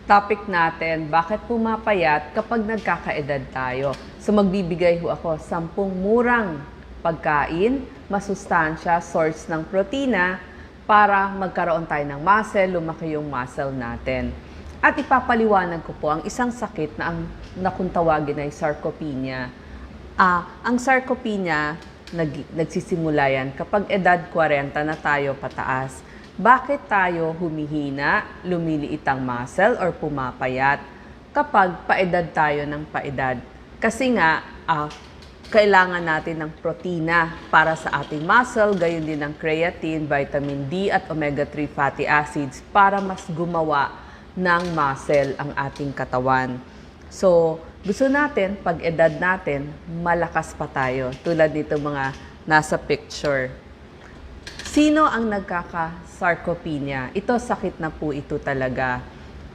Topic natin, bakit pumapayat kapag nagkakaedad tayo? So magbibigay ho ako 10 murang pagkain, masustansya, source ng protina para magkaroon tayo ng muscle, lumaki yung muscle natin. At ipapaliwanag ko po ang isang sakit na kung tawagin ay sarcopenia. Ang sarcopenia, nagsisimula yan kapag edad 40 na tayo pataas. Bakit tayo humihina, lumiliit ang muscle or pumapayat kapag paedad tayo ng paedad? Kasi nga, kailangan natin ng protina para sa ating muscle, gayon din ng creatine, vitamin D at omega-3 fatty acids para mas gumawa ng muscle ang ating katawan. So, gusto natin, pag edad natin, malakas pa tayo. Tulad nito mga nasa picture. Sino ang nagkaka-sarcopenia? Ito, sakit na po ito talaga.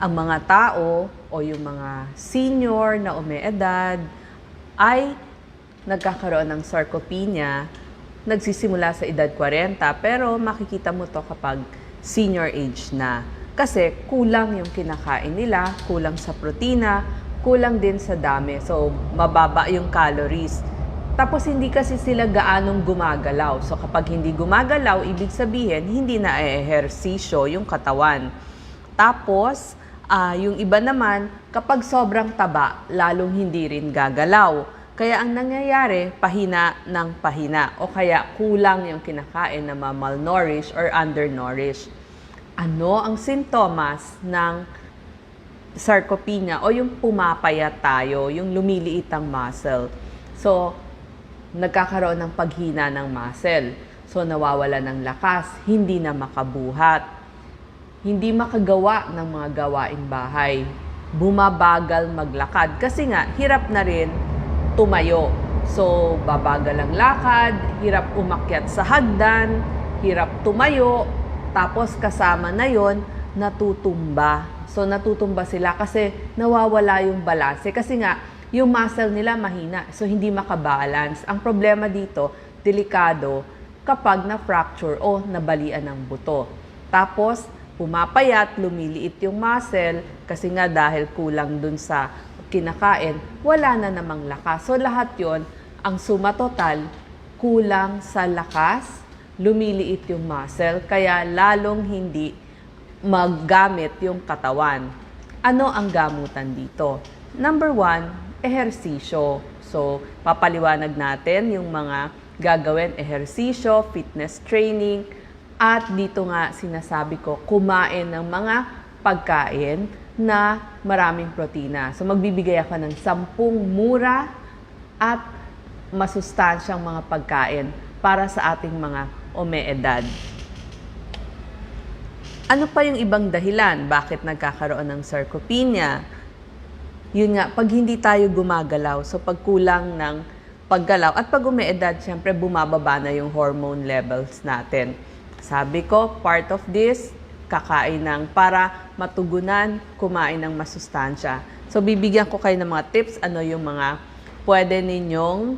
Ang mga tao o yung mga senior na umeedad ay nagkakaroon ng sarcopenia, nagsisimula sa edad 40, pero makikita mo to kapag senior age na. Kasi kulang yung kinakain nila, kulang sa protina, kulang din sa dami. So, mababa yung calories. Tapos, hindi kasi sila gaanong gumagalaw. So, kapag hindi gumagalaw, ibig sabihin, hindi na ehersisyo yung katawan. Tapos, yung iba naman, kapag sobrang taba, lalong hindi rin gagalaw. Kaya ang nangyayari, pahina ng pahina. O kaya kulang yung kinakain na malnourished or undernourished. Ano ang sintomas ng sarcopenia o yung pumapayat tayo, yung lumiliit ang muscle? So, nagkakaroon ng paghina ng muscle. So, nawawala ng lakas, hindi na makabuhat, hindi makagawa ng mga gawaing bahay, bumabagal maglakad. Kasi nga, hirap na rin tumayo. So, babagal ang lakad, hirap umakyat sa hagdan, hirap tumayo, tapos kasama na yon natutumba. So, natutumba sila kasi nawawala yung balanse. Kasi nga, yung muscle nila mahina. So, hindi makabalance. Ang problema dito, delikado kapag na-fracture o nabalian ng buto. Tapos, pumapayat, lumiliit yung muscle kasi nga dahil kulang dun sa kinakain, wala na namang lakas. So, lahat yon ang suma total, kulang sa lakas, lumiliit yung muscle, kaya lalong hindi maggamit yung katawan. Ano ang gamutan dito? Number 1, ehersisyo. So, papaliwanag natin yung mga gagawin, ehersisyo, fitness training, at dito nga sinasabi ko, kumain ng mga pagkain na maraming protina. So, magbibigay ako ng 10 mura at masustansyang mga pagkain para sa ating mga umeedad. Ano pa yung ibang dahilan? Bakit nagkakaroon ng sarcopenia? Yun nga, pag hindi tayo gumagalaw, so pag kulang ng paggalaw, at pag umeedad, syempre bumababa na yung hormone levels natin. Sabi ko, part of this, kakain ng para matugunan, kumain ng masustansya. So, bibigyan ko kayo ng mga tips, ano yung mga pwede ninyong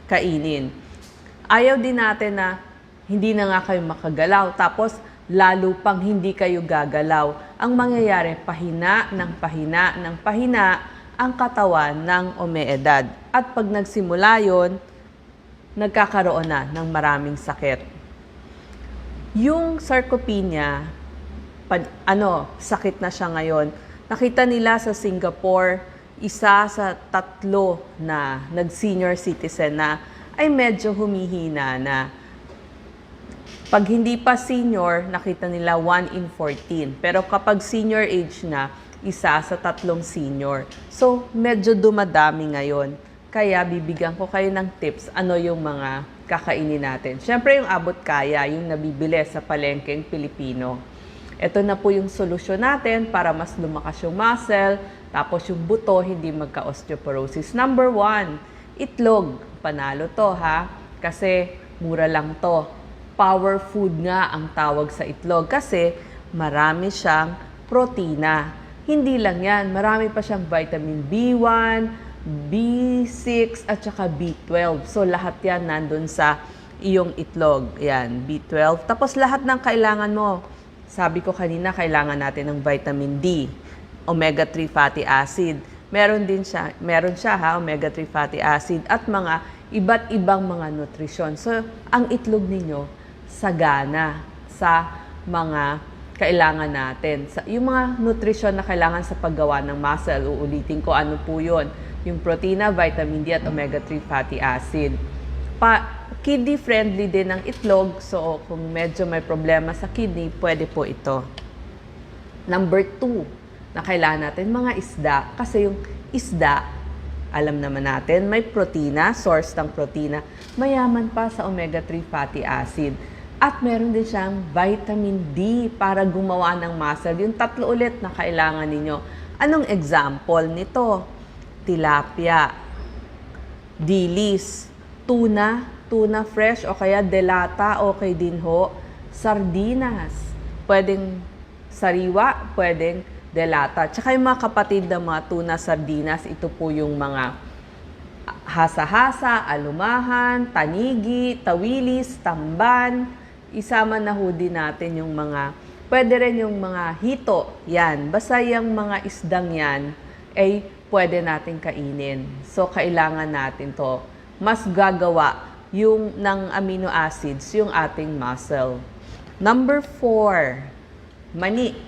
kainin. Ayaw din natin na hindi na nga kayo makagalaw, tapos lalo pang hindi kayo gagalaw. Ang mangyayari, pahina ng pahina ng pahina ang katawan ng umeedad. At pag nagsimula yon, nagkakaroon na ng maraming sakit. Yung sarcopenia, sakit na siya ngayon. Nakita nila sa Singapore, isa sa 3 na nag-senior citizen na ay medyo humihina na. Pag hindi pa senior, nakita nila 1 in 14. Pero kapag senior age na, isa sa 3 senior. So, medyo dumadami ngayon. Kaya bibigyan ko kayo ng tips, ano yung mga kakainin natin. Siyempre, yung abot kaya, yung nabibili sa palengkeng Pilipino. Ito na po yung solusyon natin para mas lumakas yung muscle, tapos yung buto, hindi magka-osteoporosis. Number 1, itlog. Panalo to ha, kasi mura lang to. Power food nga ang tawag sa itlog kasi marami siyang protina. Hindi lang yan, marami pa siyang vitamin B1, B6 at saka B12. So lahat yan nandun sa iyong itlog. Yan, B12. Tapos lahat ng kailangan mo. Sabi ko kanina, kailangan natin ng vitamin D. omega-3 fatty acid. Meron siya omega-3 fatty acid at mga iba't ibang mga nutrisyon. So, ang itlog ninyo sagana sa mga kailangan natin. Yung mga nutrisyon na kailangan sa paggawa ng muscle, uulitin ko ano po yun. Yung protina, vitamin D at omega-3 fatty acid. Kidney friendly din ang itlog. So, kung medyo may problema sa kidney, pwede po ito. Number 2 na kailangan natin, mga isda. Kasi yung isda, alam naman natin, may protina, source ng protina. Mayaman pa sa omega-3 fatty acid. At meron din siyang vitamin D para gumawa ng muscle. Yung 3 ulit na kailangan ninyo. Anong example nito? Tilapia, dilis, tuna fresh o kaya delata, okay din ho. Sardinas, pwedeng sariwa, pwedeng delata. Tsaka yung mga kapatid ng mga tuna, sardinas, ito po yung mga hasa-hasa, alumahan, tanigi, tawilis, tamban. Isama na ho din natin yung mga, pwede rin yung mga hito. Yan, basta yung mga isdang yan, ay pwede natin kainin. So, kailangan natin to. Mas gagawa yung ng amino acids, yung ating muscle. Number 4, mani.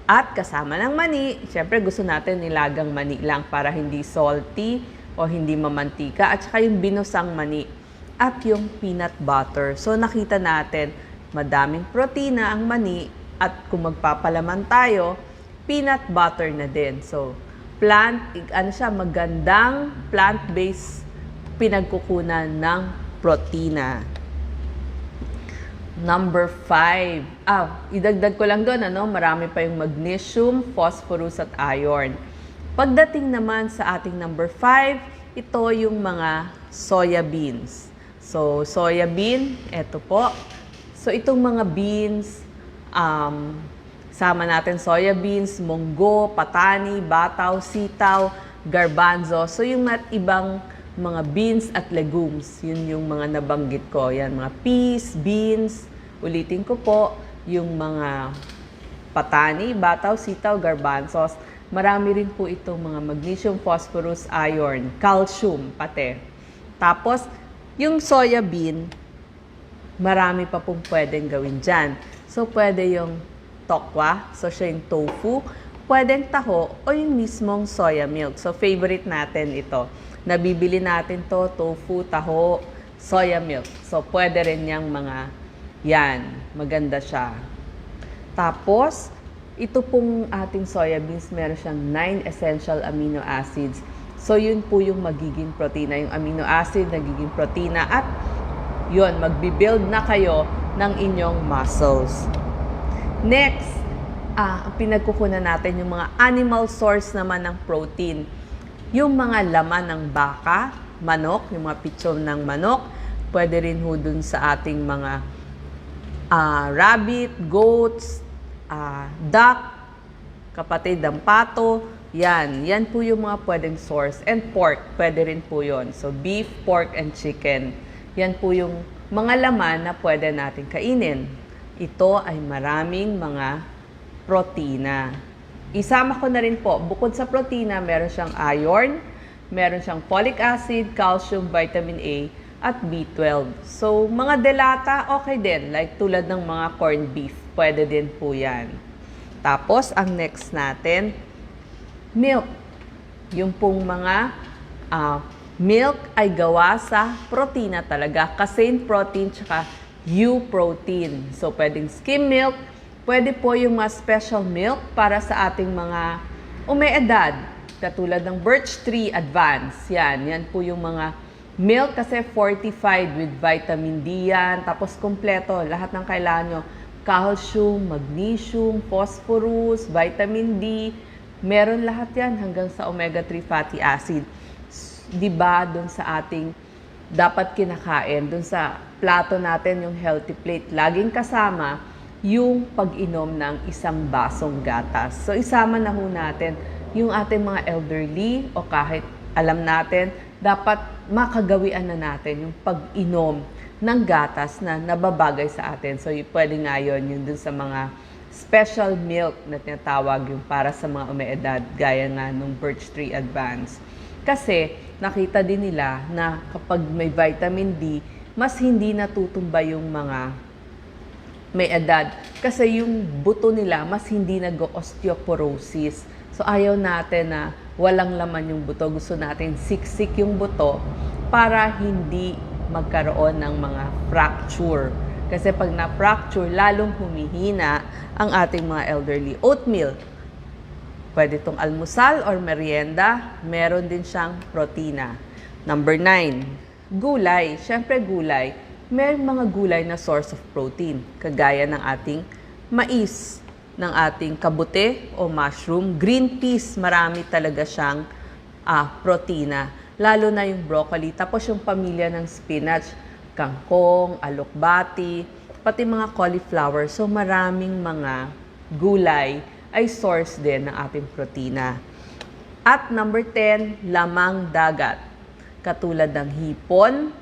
At kasama ng mani, syempre gusto natin nilagang mani lang para hindi salty o hindi mamantika. At saka yung binusang mani at yung peanut butter. So nakita natin, madaming protina ang mani at kung magpapalaman tayo, peanut butter na din. So magandang plant-based pinagkukunan ng protina. Number 5. Idagdag ko lang doon, marami pa yung magnesium, phosphorus at iron. Pagdating naman sa ating number 5, ito yung mga soya beans. So, soya bean, eto po. So, itong mga beans, sama natin soya beans, munggo, patani, bataw, sitaw, garbanzo. So, yung ibang mga beans at legumes, yun yung mga nabanggit ko. Yan, mga peas, beans. Ulitin ko po, yung mga patani, bataw, sitaw, garbanzos. Marami rin po itong mga magnesium, phosphorus, iron, calcium pati. Tapos, yung soya bean, marami pa pong pwedeng gawin dyan. So, pwede yung tokwa, so siya yung tofu, pwedeng taho, o yung mismong soya milk. So, favorite natin ito. Nabibili natin to, tofu, taho, soya milk. So, pwede rin yung mga yan, maganda siya. Tapos, ito pong ating soya beans, meron siyang 9 essential amino acids. So, yun po yung magiging protina. Yung amino acid, nagiging protina. At yun, magbibuild na kayo ng inyong muscles. Next, pinagkukunan natin yung mga animal source naman ng protein. Yung mga laman ng baka, manok, yung mga pitson ng manok, pwede rin ho dun sa ating mga rabbit, goats, duck, kapatid ng pato, yan po yung mga pwedeng source. And pork, pwede rin po yun. So, beef, pork, and chicken. Yan po yung mga laman na pwede natin kainin. Ito ay maraming mga protina. Isama ko na rin po, bukod sa protina, meron siyang iron, meron siyang folic acid, calcium, vitamin A, at B12. So, mga delata, okay din. Like tulad ng mga corned beef. Pwede din po yan. Tapos, ang next natin, milk. Yung pong mga milk ay gawa sa protina talaga. Casein protein tsaka U protein. So, pwedeng skim milk. Pwede po yung mga special milk para sa ating mga umeedad. Katulad ng birch tree advance. Yan po yung mga milk kasi fortified with vitamin D yan. Tapos kompleto, lahat ng kailangan nyo. Calcium, magnesium, phosphorus, vitamin D. Meron lahat yan hanggang sa omega-3 fatty acid. Diba dun sa ating dapat kinakain, dun sa plato natin yung healthy plate, laging kasama yung pag-inom ng isang basong gatas. So isama na ho natin yung ating mga elderly o kahit alam natin, dapat makagawian na natin yung pag-inom ng gatas na nababagay sa atin. So, pwede nga yun dun sa mga special milk na tinatawag yung para sa mga umeedad, gaya nga nung Birch Tree Advance. Kasi nakita din nila na kapag may vitamin D, mas hindi natutumba yung mga may edad. Kasi yung buto nila, mas hindi nag-osteoporosis. So ayaw natin na walang laman yung buto. Gusto natin siksik yung buto para hindi magkaroon ng mga fracture. Kasi pag na-fracture, lalong humihina ang ating mga elderly. Oatmeal, pwede itong almusal or merienda, meron din siyang protina. Number 9, gulay. Siyempre gulay, may mga gulay na source of protein, kagaya ng ating mais, ng ating kabute o mushroom. Green peas, marami talaga siyang protina, lalo na yung broccoli. Tapos yung pamilya ng spinach, kangkong, alokbati, pati mga cauliflower. So maraming mga gulay ay source din ng ating protina. At number 10, lamang dagat. Katulad ng hipon,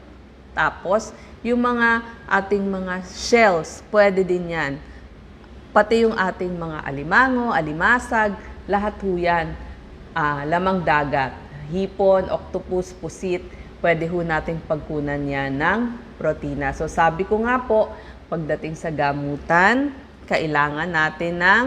tapos yung mga ating mga shells, pwede din yan. Pati yung ating mga alimango, alimasag, lahat ho yan, lamang dagat. Hipon, octopus, pusit, pwede ho nating pagkunan yan ng protina. So sabi ko nga po, pagdating sa gamutan, kailangan natin ng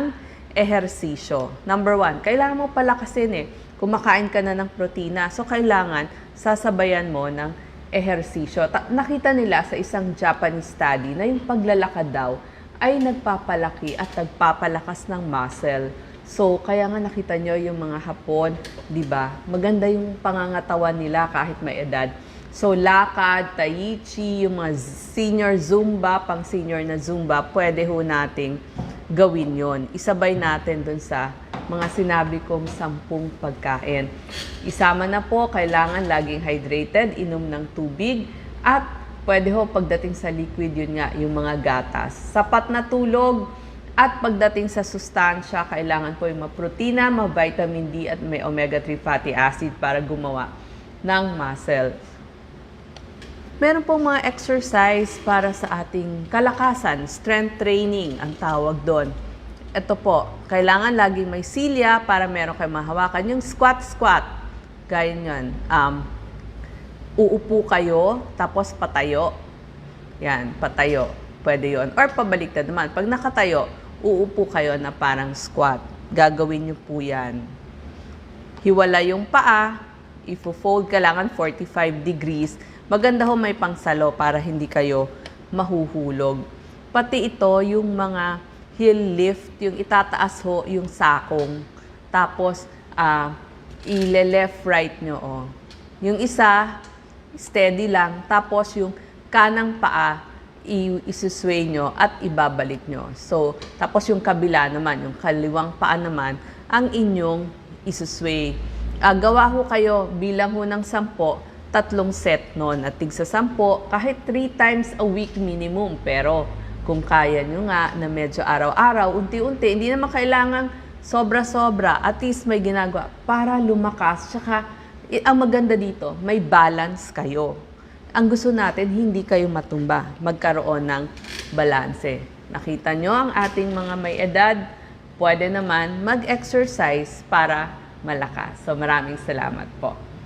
ehersisyo. Number 1, kailangan mo palakasin kumakain ka na ng protina. So kailangan sasabayan mo ng ehersisyo. Nakita nila sa isang Japanese study na yung paglalakad daw ay nagpapalaki at nagpapalakas ng muscle. So, kaya nga nakita nyo yung mga Hapon, di ba? Maganda yung pangangatawan nila kahit may edad. So, lakad, tai chi, yung mga senior Zumba, pang senior na Zumba, pwede ho nating gawin yon. Isabay natin dun sa mga sinabi kong 10 pagkain. Isama na po, kailangan laging hydrated, inom ng tubig, at pwede ho pagdating sa liquid, yun nga, yung mga gatas. Sapat na tulog, at pagdating sa sustansya, kailangan po yung ma-protina, ma-vitamin D, at may omega-3 fatty acid para gumawa ng muscle. Meron pong mga exercise para sa ating kalakasan, strength training ang tawag doon. Ito po, kailangan laging may silya para meron kayong mahawakan. Yung squat, gaya nyan. Uupo kayo, tapos patayo. Yan, patayo. Pwede yon. Or pabaliktad naman. Pag nakatayo, uupo kayo na parang squat. Gagawin nyo po yan. Hiwala yung paa. Ifo-fold, kailangan 45 degrees. Maganda ho may pangsalo para hindi kayo mahuhulog. Pati ito, yung mga heel lift, yung itataas ho yung sakong. Tapos, ile-left-right nyo. Oh. Yung isa, steady lang. Tapos, yung kanang paa, isusway nyo at ibabalik nyo. So, tapos yung kabila naman, yung kaliwang paa naman, ang inyong isusway. Gawa ho kayo, bilang ho ng 10, 3 set nun. At tigsa 10, kahit 3 times a week minimum. Pero, kung kaya nyo nga na medyo araw-araw, unti-unti, hindi naman kailangan sobra-sobra. At least may ginagawa para lumakas. Tsaka, ang maganda dito, may balance kayo. Ang gusto natin, hindi kayo matumba. Magkaroon ng balanse. Nakita nyo ang ating mga may edad, pwede naman mag-exercise para malakas. So maraming salamat po.